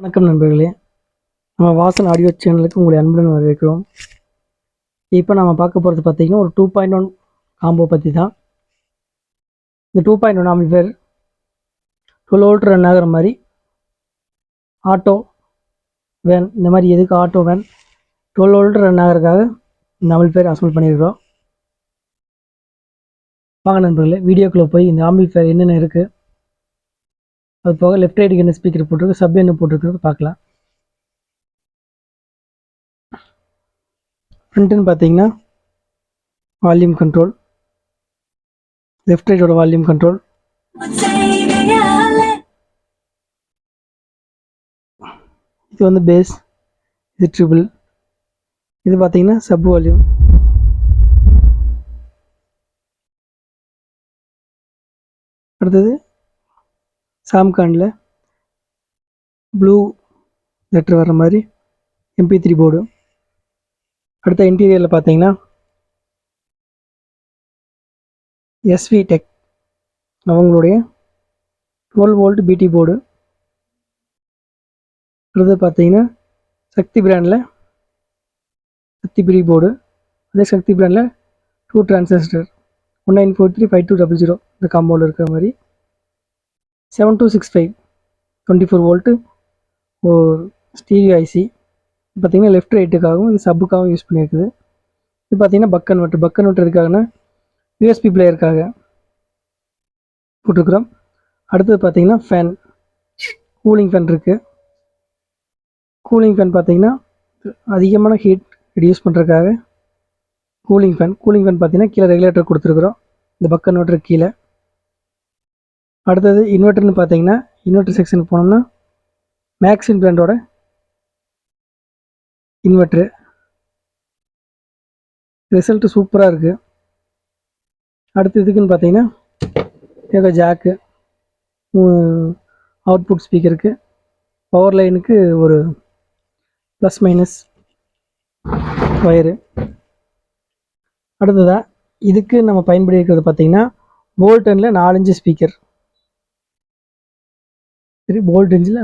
வணக்கம் நண்பர்களே, நம்ம வாசன் ஆடியோ சேனலுக்கு உங்களை அன்புடன் வரவேற்கிறோம். இப்போ நம்ம பார்க்க போகிறது பார்த்திங்கன்னா ஒரு 2.1 காம்போ பற்றி தான். இந்த 2.1 ஆம்பிளிஃபையர் 12 வோல்ட் ரன் ஆகிற மாதிரி ஆட்டோ வேன், இந்த மாதிரி எதுக்கு ஆட்டோ வேன் 12 வோல்ட் ரன் ஆகிறதுக்காக இந்த ஆம்பிளிஃபையர் அசம்பிள் பண்ணியிருக்கிறோம். வாங்க நண்பர்களே, வீடியோக்குள்ளே போய் இந்த ஆம்பிளிஃபையர் என்னென்ன இருக்குது, அது போக லெஃப்ட் ரைட்டுக்கு என்ன ஸ்பீக்கர் போட்டிருக்கு, சப் என்ன போட்டிருக்கிறது பார்க்கலாம். ஃப்ரண்ட்டுன்னு பார்த்தீங்கன்னா வால்யூம் கண்ட்ரோல், லெஃப்ட் ரைட்டோட வால்யூம் கண்ட்ரோல், இது வந்து பேஸ், இது ட்ரிபிள், இது பார்த்தீங்கன்னா சப் வால்யூம், அடுத்தது சாம்கானில் ப்ளூ லெட்டர் வர்ற மாதிரி MP3 போர்டு. அடுத்த இன்டீரியரில் பார்த்தீங்கன்னா SV டெக் அவங்களுடைய 12 வோல்ட் BT போர்டு. அடுத்தது பார்த்தீங்கன்னா சக்தி பிராண்டில் சக்தி பிரி போர்டு. அதே சக்தி பிராண்டில் 2 டிரான்சிஸ்டர் 19435200 இந்த காம்போவில் இருக்கிற மாதிரி 7265 24 வோல்ட்டு ஒரு ஸ்டீரியோ ஐசி. பார்த்திங்கன்னா லெஃப்ட் ரைட்டுக்காகவும் இது சப்புக்காகவும் யூஸ் பண்ணியிருக்குது. இது பார்த்திங்கன்னா பக் கன்வெர்ட்டர் எதுக்காகனா USB பிளேயருக்காக போட்டிருக்கிறோம். அடுத்தது பார்த்திங்கன்னா ஃபேன், கூலிங் ஃபேன் இருக்குது. கூலிங் ஃபேன் பார்த்திங்கன்னா அதிகமான ஹீட் ரெடியூஸ் பண்ணுறதுக்காக கூலிங் ஃபேன் பார்த்திங்கன்னா கீழே ரெகுலேட்டர் கொடுத்துருக்குறோம், இந்த பக் கன்வெர்ட்டர் கீழே. அடுத்தது இன்வெர்ட்டர்னு பார்த்தீங்கன்னா இன்வெர்ட்டர் செக்ஷனுக்கு போனோம்னா மேக்ஸின் பிராண்டோட இன்வெர்ட்ரு. ரிசல்ட்டு சூப்பராக இருக்குது. அடுத்து இதுக்குன்னு பார்த்தீங்கன்னா ஏதோ ஜாக்கு, அவுட்புட் ஸ்பீக்கருக்கு, பவர் லைனுக்கு ஒரு ப்ளஸ் மைனஸ் ஒயரு. அடுத்ததாக இதுக்கு நம்ம பயன்படுத்தி இருக்கிறது பார்த்திங்கன்னா போல்டனில் 4 இன்ச்சு ஸ்பீக்கர். சரி, போல்டனில்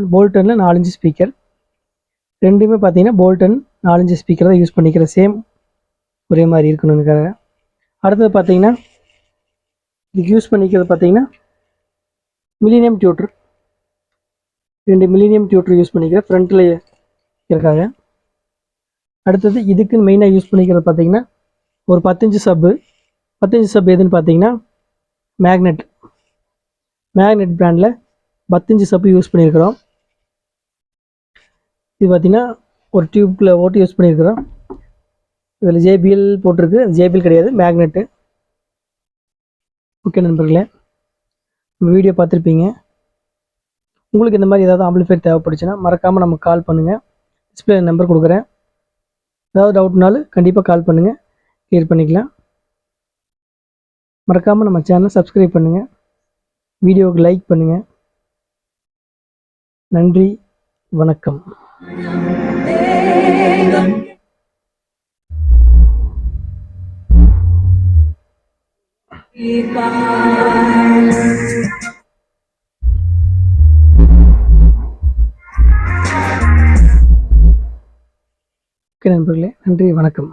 4 இன்ச்சு ஸ்பீக்கர். ரெண்டுமே பார்த்தீங்கன்னா போல்டன் 4 இன்ச்சு ஸ்பீக்கர் தான் யூஸ் பண்ணிக்கிற, சேம் ஒரே மாதிரி இருக்கணுங்கிறத. அடுத்தது பார்த்தீங்கன்னா இதுக்கு யூஸ் பண்ணிக்கிறது பார்த்தீங்கன்னா millennium tutor, 2 millennium tutor use பண்ணிக்கிற ஃப்ரண்ட்டில் இருக்காங்க. அடுத்தது இதுக்குன்னு மெயினாக யூஸ் பண்ணிக்கிறது பார்த்தீங்கன்னா ஒரு 10 இன்ச்சு சப்பு. 10 இன்ச்சு சப் எதுன்னு பார்த்தீங்கன்னா மேக்னெட் பிராண்டில் 10 இன்ச்சு சப்பு யூஸ் பண்ணியிருக்கிறோம். இது பார்த்திங்கன்னா ஒரு டியூப்பில் ஓட்டு யூஸ் பண்ணியிருக்கிறோம். இதில் JBL போட்டிருக்கு, JBL கிடையாது, மேக்னெட்டு. ஓகே நண்பர்களே, வீடியோ பார்த்துருப்பீங்க. உங்களுக்கு இந்த மாதிரி ஏதாவது ஆம்பிளிஃபையர் தேவைப்படுச்சுன்னா மறக்காமல் நமக்கு கால் பண்ணுங்கள். டிஸ்பிளே நம்பர் கொடுக்குறேன். ஏதாவது டவுட்னாலும் கண்டிப்பாக கால் பண்ணுங்கள், கிளியர் பண்ணிக்கலாம். மறக்காமல் நம்ம சேனலை சப்ஸ்கிரைப் பண்ணுங்கள், வீடியோவுக்கு லைக் பண்ணுங்கள். நன்றி, வணக்கம். ஓகே நண்பர்களே, நன்றி, வணக்கம்.